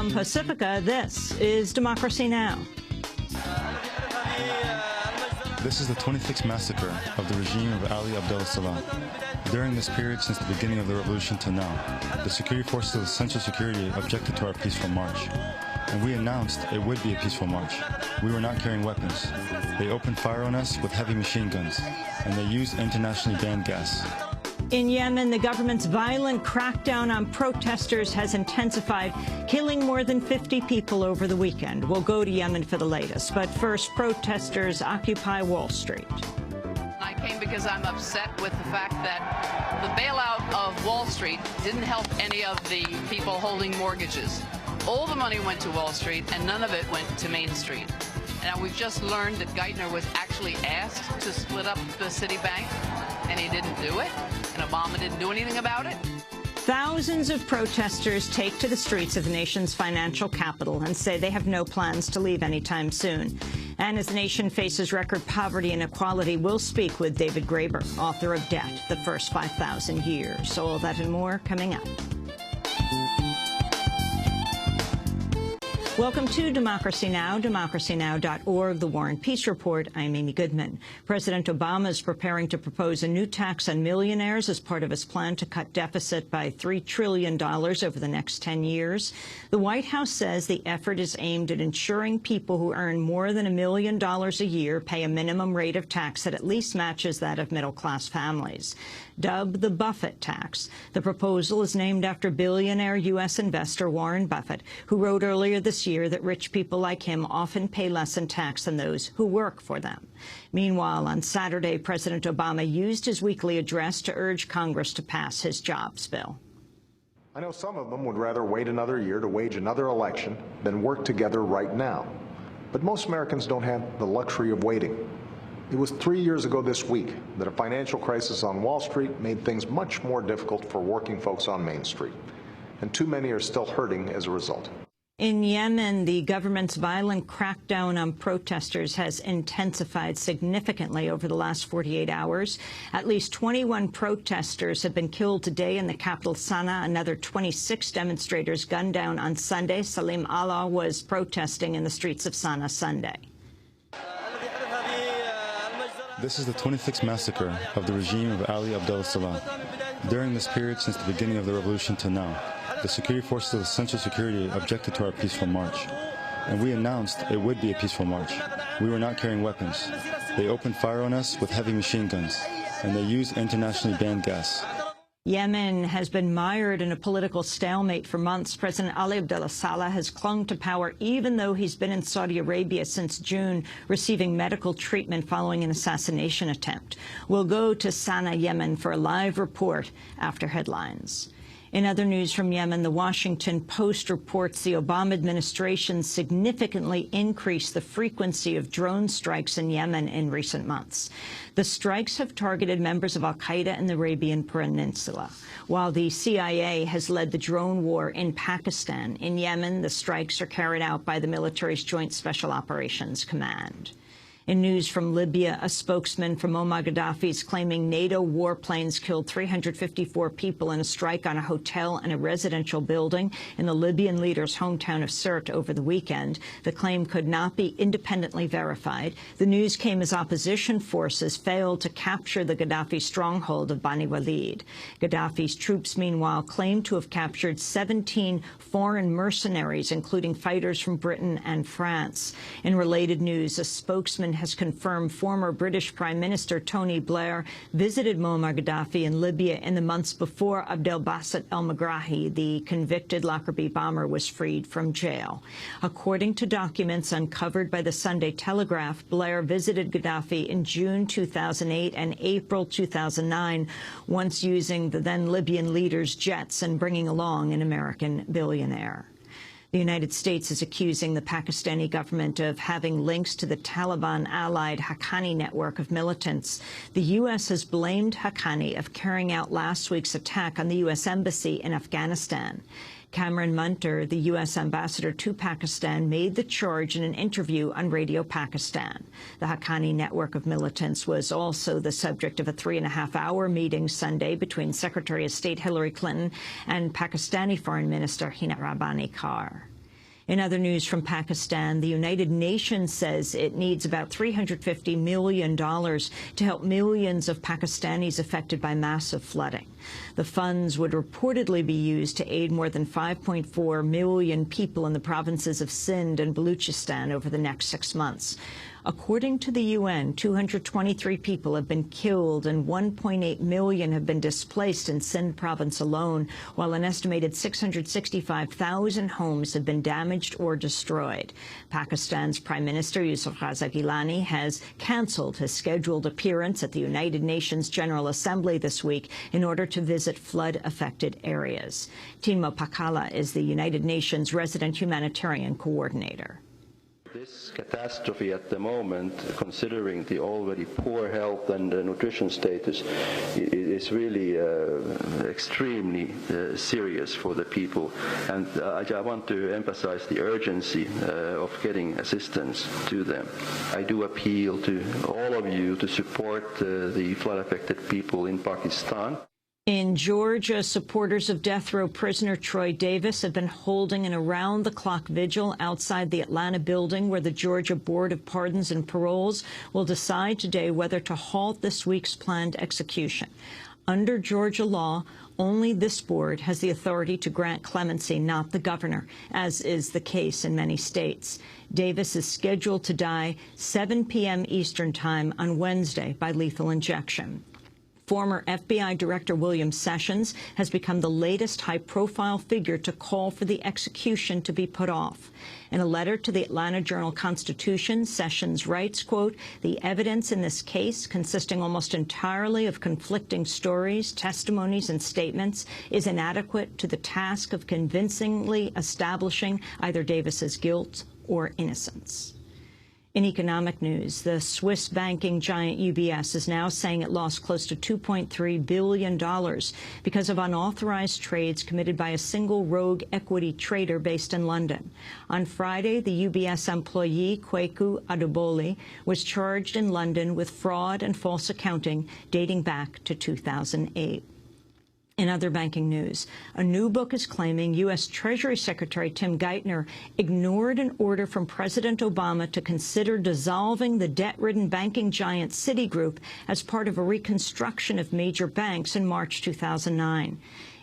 From Pacifica, this is Democracy Now! This is the 26th massacre of the regime of Ali Abdel Salam. During this period, since the beginning of the revolution to now, the security forces of Central Security objected to our peaceful march. And we announced it would be a peaceful march. We were not carrying weapons. They opened fire on us with heavy machine guns, and they used internationally banned gas. In Yemen, the government's violent crackdown on protesters has intensified, killing more than 50 people over the weekend. We'll go to Yemen for the latest. But first, protesters occupy Wall Street. I came because I'm upset with the fact that the bailout of Wall Street didn't help any of the people holding mortgages. All the money went to Wall Street, and none of it went to Main Street. Now, we've just learned that Geithner was actually asked to split up the Citibank, and he didn't do it, and Obama didn't do anything about it. Thousands of protesters take to the streets of the nation's financial capital and say they have no plans to leave anytime soon. And as the nation faces record poverty and inequality, we'll speak with David Graeber, author of Debt, The First 5,000 Years. So all that and more coming up. Welcome to Democracy Now!, democracynow.org, The War and Peace Report. I'm Amy Goodman. President Obama is preparing to propose a new tax on millionaires as part of his plan to cut deficit by $3 trillion over the next 10 years. The White House says the effort is aimed at ensuring people who earn more than $1 million a year pay a minimum rate of tax that at least matches that of middle-class families. Dubbed the Buffett tax, the proposal is named after billionaire U.S. investor Warren Buffett, who wrote earlier this year that rich people like him often pay less in tax than those who work for them. Meanwhile, on Saturday, President Obama used his weekly address to urge Congress to pass his jobs bill. I know some of them would rather wait another year to wage another election than work together right now. But most Americans don't have the luxury of waiting. It was 3 years ago this week that a financial crisis on Wall Street made things much more difficult for working folks on Main Street, and too many are still hurting as a result. In Yemen, the government's violent crackdown on protesters has intensified significantly over the last 48 hours. At least 21 protesters have been killed today in the capital, Sana'a. Another 26 demonstrators gunned down on Sunday. Salim Allah was protesting in the streets of Sana'a Sunday. This is the 26th massacre of the regime of Ali Abdel Salam. During this period, since the beginning of the revolution to now, the security forces of Central Security objected to our peaceful march. And we announced it would be a peaceful march. We were not carrying weapons. They opened fire on us with heavy machine guns, and they used internationally banned gas. Yemen has been mired in a political stalemate for months. President Ali Abdullah Saleh has clung to power even though he's been in Saudi Arabia since June, receiving medical treatment following an assassination attempt. We'll go to Sana'a, Yemen, for a live report after headlines. In other news from Yemen, the Washington Post reports the Obama administration significantly increased the frequency of drone strikes in Yemen in recent months. The strikes have targeted members of al-Qaeda in the Arabian Peninsula, while the CIA has led the drone war in Pakistan. In Yemen, the strikes are carried out by the military's Joint Special Operations Command. In news from Libya, a spokesman for Muammar Gaddafi is claiming NATO warplanes killed 354 people in a strike on a hotel and a residential building in the Libyan leader's hometown of Sirte over the weekend. The claim could not be independently verified. The news came as opposition forces failed to capture the Gaddafi stronghold of Bani Walid. Gaddafi's troops, meanwhile, claim to have captured 17 foreign mercenaries, including fighters from Britain and France. In related news, a spokesman has confirmed former British Prime Minister Tony Blair visited Muammar Gaddafi in Libya in the months before Abdelbaset el-Megrahi, the convicted Lockerbie bomber, was freed from jail. According to documents uncovered by the Sunday Telegraph, Blair visited Gaddafi in June 2008 and April 2009, once using the then Libyan leader's jets and bringing along an American billionaire. The United States is accusing the Pakistani government of having links to the Taliban-allied Haqqani network of militants. The U.S. has blamed Haqqani of carrying out last week's attack on the U.S. Embassy in Afghanistan. Cameron Munter, the U.S. ambassador to Pakistan, made the charge in an interview on Radio Pakistan. The Haqqani network of militants was also the subject of a 3.5-hour meeting Sunday between Secretary of State Hillary Clinton and Pakistani Foreign Minister Hina Rabbani Kar. In other news from Pakistan, the United Nations says it needs about $350 million to help millions of Pakistanis affected by massive flooding. The funds would reportedly be used to aid more than 5.4 million people in the provinces of Sindh and Baluchistan over the next 6 months. According to the UN, 223 people have been killed and 1.8 million have been displaced in Sindh province alone, while an estimated 665,000 homes have been damaged or destroyed. Pakistan's Prime Minister Yusuf Raza Gilani has cancelled his scheduled appearance at the United Nations General Assembly this week in order to visit flood-affected areas. Tinmo Pakala is the United Nations resident humanitarian coordinator. This catastrophe at the moment, considering the already poor health and nutrition status, is really extremely serious for the people. And I want to emphasize the urgency of getting assistance to them. I do appeal to all of you to support the flood-affected people in Pakistan. In Georgia, supporters of death row prisoner Troy Davis have been holding an around-the-clock vigil outside the Atlanta building where the Georgia Board of Pardons and Paroles will decide today whether to halt this week's planned execution. Under Georgia law, only this board has the authority to grant clemency, not the governor, as is the case in many states. Davis is scheduled to die 7 p.m. Eastern Time on Wednesday by lethal injection. Former FBI Director William Sessions has become the latest high-profile figure to call for the execution to be put off. In a letter to the Atlanta Journal-Constitution, Sessions writes, quote, "The evidence in this case, consisting almost entirely of conflicting stories, testimonies, and statements, is inadequate to the task of convincingly establishing either Davis's guilt or innocence." In economic news, the Swiss banking giant UBS is now saying it lost close to $2.3 billion because of unauthorized trades committed by a single rogue equity trader based in London. On Friday, the UBS employee, Kweku Adebole, was charged in London with fraud and false accounting dating back to 2008. In other banking news, a new book is claiming U.S. Treasury Secretary Tim Geithner ignored an order from President Obama to consider dissolving the debt-ridden banking giant Citigroup as part of a reconstruction of major banks in March 2009.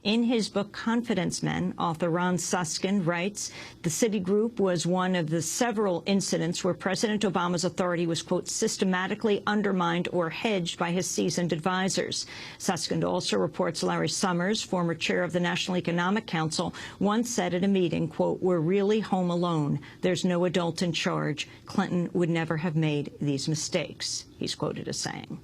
In his book, Confidence Men, author Ron Susskind writes, the Citigroup was one of the several incidents where President Obama's authority was, quote, systematically undermined or hedged by his seasoned advisors. Susskind also reports Larry Summers, former chair of the National Economic Council, once said at a meeting, quote, "We're really home alone. There's no adult in charge. Clinton would never have made these mistakes," he's quoted as saying.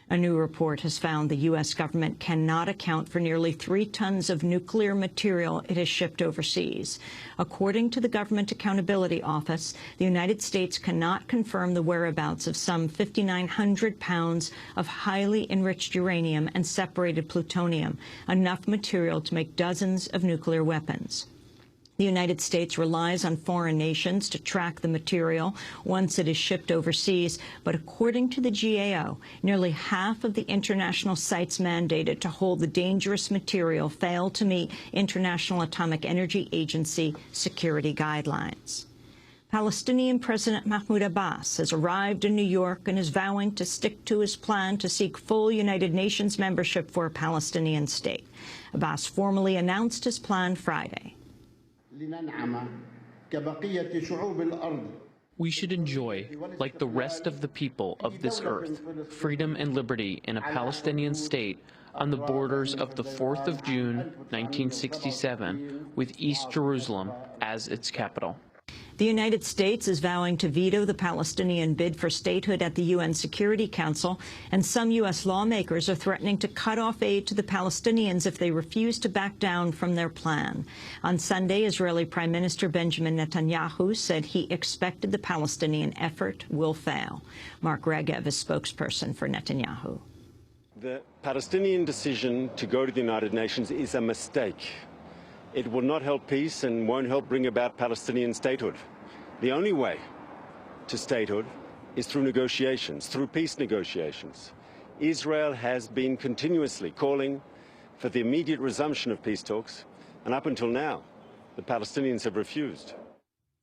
A new report has found the U.S. government cannot account for nearly 3 tons of nuclear material it has shipped overseas. According to the Government Accountability Office, the United States cannot confirm the whereabouts of some 5,900 pounds of highly enriched uranium and separated plutonium, enough material to make dozens of nuclear weapons. The United States relies on foreign nations to track the material once it is shipped overseas, but according to the GAO, nearly half of the international sites mandated to hold the dangerous material fail to meet International Atomic Energy Agency security guidelines. Palestinian President Mahmoud Abbas has arrived in New York and is vowing to stick to his plan to seek full United Nations membership for a Palestinian state. Abbas formally announced his plan Friday. We should enjoy, like the rest of the people of this earth, freedom and liberty in a Palestinian state on the borders of the 4th of June, 1967, with East Jerusalem as its capital. The United States is vowing to veto the Palestinian bid for statehood at the UN Security Council, and some U.S. lawmakers are threatening to cut off aid to the Palestinians if they refuse to back down from their plan. On Sunday, Israeli Prime Minister Benjamin Netanyahu said he expected the Palestinian effort will fail. Mark Regev is spokesperson for Netanyahu. The Palestinian decision to go to the United Nations is a mistake. It will not help peace and won't help bring about Palestinian statehood. The only way to statehood is through negotiations, through peace negotiations. Israel has been continuously calling for the immediate resumption of peace talks, and up until now, the Palestinians have refused.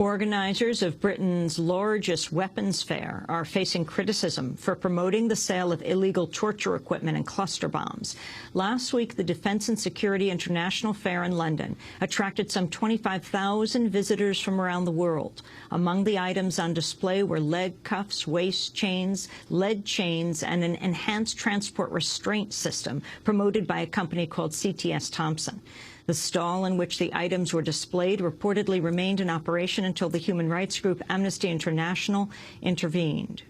Organizers of Britain's largest weapons fair are facing criticism for promoting the sale of illegal torture equipment and cluster bombs. Last week, the Defence and Security International Fair in London attracted some 25,000 visitors from around the world. Among the items on display were leg cuffs, waist chains, lead chains, and an enhanced transport restraint system promoted by a company called CTS Thompson. The stall in which the items were displayed reportedly remained in operation until the human rights group Amnesty International intervened.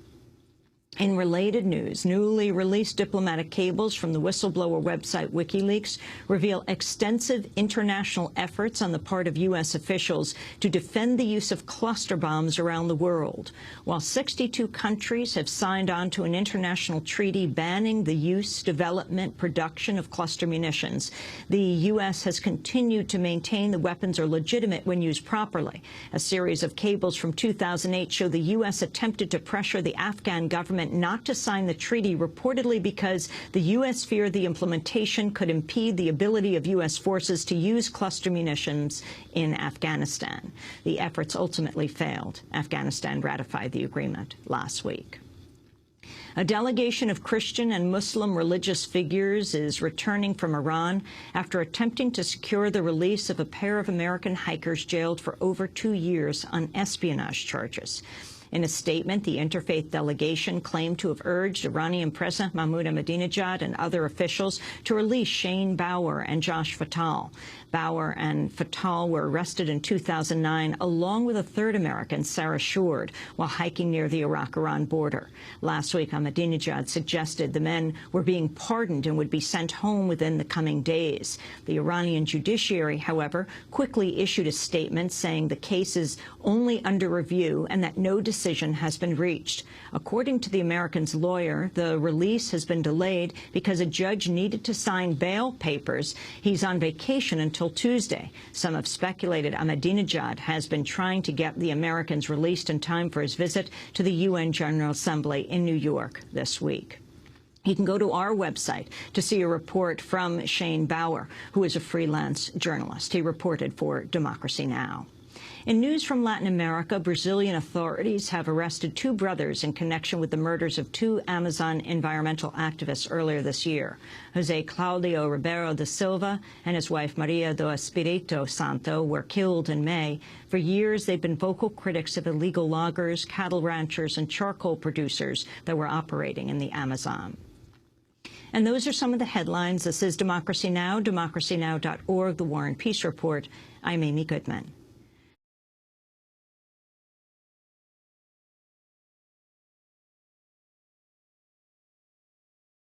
In related news, newly released diplomatic cables from the whistleblower website WikiLeaks reveal extensive international efforts on the part of U.S. officials to defend the use of cluster bombs around the world. While 62 countries have signed on to an international treaty banning the use, development, production of cluster munitions, the U.S. has continued to maintain the weapons are legitimate when used properly. A series of cables from 2008 show the U.S. attempted to pressure the Afghan government not to sign the treaty, reportedly because the U.S. feared the implementation could impede the ability of U.S. forces to use cluster munitions in Afghanistan. The efforts ultimately failed. Afghanistan ratified the agreement last week. A delegation of Christian and Muslim religious figures is returning from Iran after attempting to secure the release of a pair of American hikers jailed for over 2 years on espionage charges. In a statement, the interfaith delegation claimed to have urged Iranian President Mahmoud Ahmadinejad and other officials to release Shane Bauer and Josh Fatal. Bauer and Fatal were arrested in 2009, along with a third American, Sarah Shourd, while hiking near the Iraq-Iran border. Last week, Ahmadinejad suggested the men were being pardoned and would be sent home within the coming days. The Iranian judiciary, however, quickly issued a statement saying the case is only under review and that no decision has been reached. According to the American's lawyer, the release has been delayed because a judge needed to sign bail papers. He's on vacation until Tuesday. Some have speculated Ahmadinejad has been trying to get the Americans released in time for his visit to the UN General Assembly in New York this week. You can go to our website to see a report from Shane Bauer, who is a freelance journalist. He reported for Democracy Now! In news from Latin America, Brazilian authorities have arrested 2 brothers in connection with the murders of 2 Amazon environmental activists earlier this year. José Claudio Ribeiro da Silva and his wife Maria do Espírito Santo were killed in May. For years, they've been vocal critics of illegal loggers, cattle ranchers, and charcoal producers that were operating in the Amazon. And those are some of the headlines. This is Democracy Now!, democracynow.org, The War and Peace Report. I'm Amy Goodman.